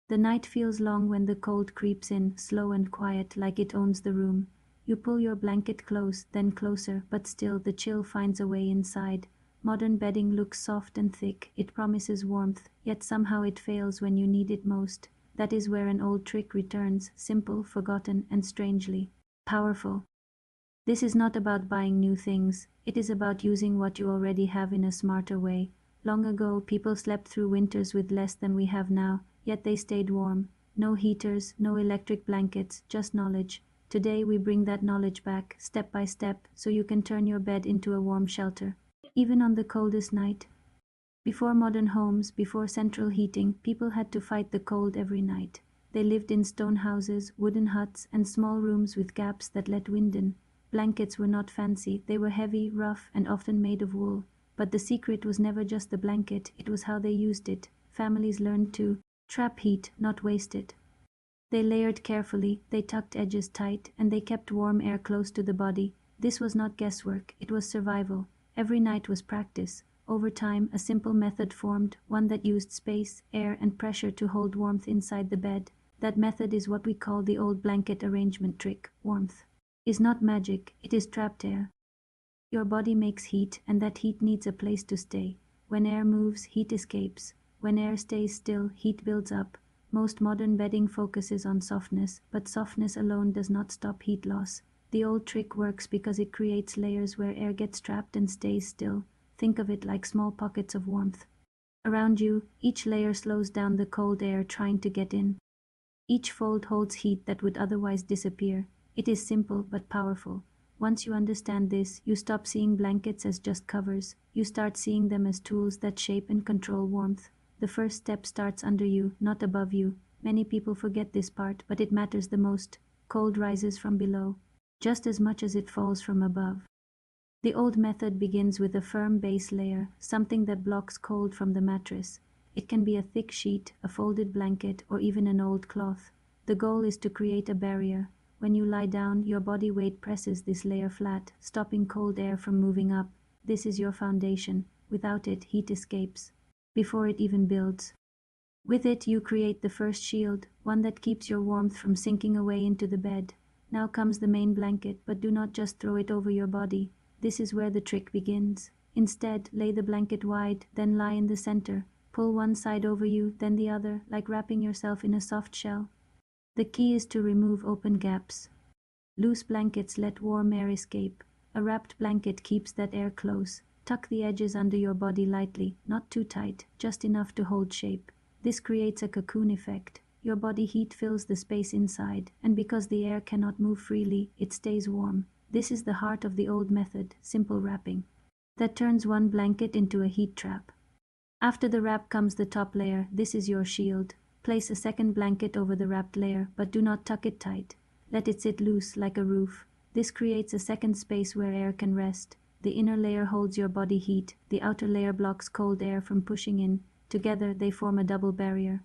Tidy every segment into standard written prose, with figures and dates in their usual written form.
The night feels long when the cold creeps in, slow and quiet, like it owns the room. You pull your blanket close, then closer, but still the chill finds a way inside. Modern bedding looks soft and thick, it promises warmth, yet somehow it fails when you need it most. That is where an old trick returns, simple, forgotten, and strangely powerful. This is not about buying new things, it is about using what you already have in a smarter way. Long ago, people slept through winters with less than we have now, yet they stayed warm. No heaters, no electric blankets, just knowledge. Today we bring that knowledge back, step by step, so you can turn your bed into a warm shelter. Even on the coldest night. Before modern homes, before central heating, people had to fight the cold every night. They lived in stone houses, wooden huts, and small rooms with gaps that let wind in. Blankets were not fancy, they were heavy, rough, and often made of wool. But the secret was never just the blanket, it was how they used it. Families learned to trap heat, not waste it. They layered carefully, they tucked edges tight, and they kept warm air close to the body. This was not guesswork, it was survival. Every night was practice. Over time, a simple method formed, one that used space, air, and pressure to hold warmth inside the bed. That method is what we call the old blanket arrangement trick. Warmth is not magic, it is trapped air. Your body makes heat, and that heat needs a place to stay. When air moves, heat escapes. When air stays still, heat builds up. Most modern bedding focuses on softness, but softness alone does not stop heat loss. The old trick works because it creates layers where air gets trapped and stays still. Think of it like small pockets of warmth. Around you, each layer slows down the cold air trying to get in. Each fold holds heat that would otherwise disappear. It is simple but powerful. Once you understand this, you stop seeing blankets as just covers. You start seeing them as tools that shape and control warmth. The first step starts under you, not above you. Many people forget this part, but it matters the most. Cold rises from below, just as much as it falls from above. The old method begins with a firm base layer, something that blocks cold from the mattress. It can be a thick sheet, a folded blanket, or even an old cloth. The goal is to create a barrier. When you lie down, your body weight presses this layer flat, stopping cold air from moving up. This is your foundation. Without it, heat escapes before it even builds. With it, you create the first shield, one that keeps your warmth from sinking away into the bed. Now comes the main blanket, but do not just throw it over your body. This is where the trick begins. Instead, lay the blanket wide, then lie in the center. Pull one side over you, then the other, like wrapping yourself in a soft shell. The key is to remove open gaps. Loose blankets let warm air escape. A wrapped blanket keeps that air close. Tuck the edges under your body lightly, not too tight, just enough to hold shape. This creates a cocoon effect. Your body heat fills the space inside, and because the air cannot move freely, it stays warm. This is the heart of the old method, simple wrapping, that turns one blanket into a heat trap. After the wrap comes the top layer. This is your shield. Place a second blanket over the wrapped layer, but do not tuck it tight. Let it sit loose like a roof. This creates a second space where air can rest. The inner layer holds your body heat. The outer layer blocks cold air from pushing in. Together they form a double barrier.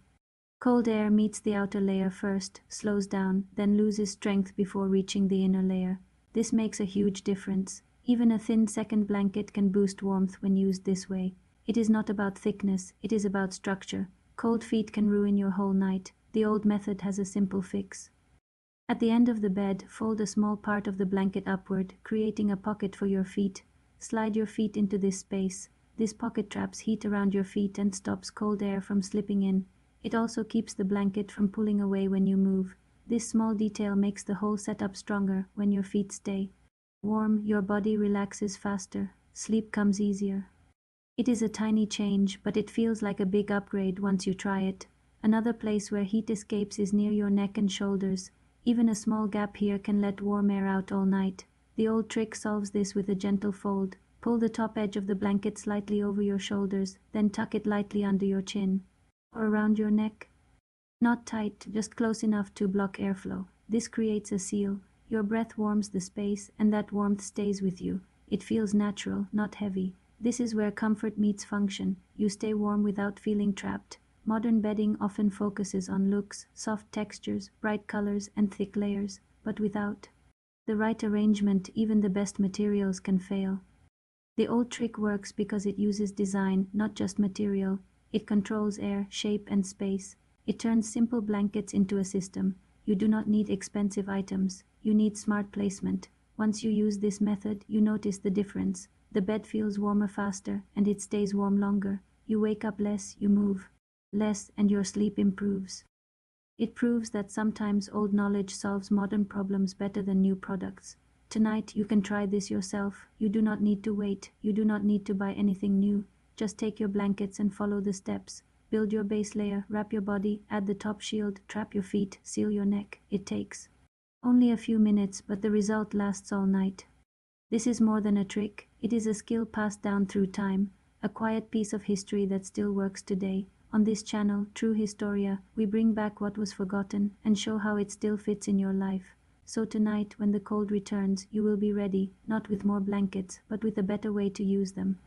Cold air meets the outer layer first, slows down, then loses strength before reaching the inner layer. This makes a huge difference. Even a thin second blanket can boost warmth when used this way. It is not about thickness, it is about structure. Cold feet can ruin your whole night. The old method has a simple fix. At the end of the bed, fold a small part of the blanket upward, creating a pocket for your feet. Slide your feet into this space. This pocket traps heat around your feet and stops cold air from slipping in. It also keeps the blanket from pulling away when you move. This small detail makes the whole setup stronger when your feet stay warm. Your body relaxes faster. Sleep comes easier. It is a tiny change, but it feels like a big upgrade once you try it. Another place where heat escapes is near your neck and shoulders. Even a small gap here can let warm air out all night. The old trick solves this with a gentle fold. Pull the top edge of the blanket slightly over your shoulders, then tuck it lightly under your chin or around your neck. Not tight, just close enough to block airflow. This creates a seal. Your breath warms the space, and that warmth stays with you. It feels natural, not heavy. This is where comfort meets function. You stay warm without feeling trapped. Modern bedding often focuses on looks, soft textures, bright colors, and thick layers, but without the right arrangement, even the best materials can fail. The old trick works because it uses design, not just material. It controls air, shape, and space. It turns simple blankets into a system. You do not need expensive items. You need smart placement. Once you use this method, you notice the difference. The bed feels warmer faster, and it stays warm longer. You wake up less, you move less, and your sleep improves. It proves that sometimes old knowledge solves modern problems better than new products. Tonight you can try this yourself. You do not need to wait. You do not need to buy anything new. Just take your blankets and follow the steps. Build your base layer, wrap your body, add the top shield, trap your feet, seal your neck. It takes only a few minutes, but the result lasts all night. This is more than a trick. It is a skill passed down through time, a quiet piece of history that still works today. On this channel, True Historia, we bring back what was forgotten and show how it still fits in your life. So tonight, when the cold returns, you will be ready, not with more blankets, but with a better way to use them.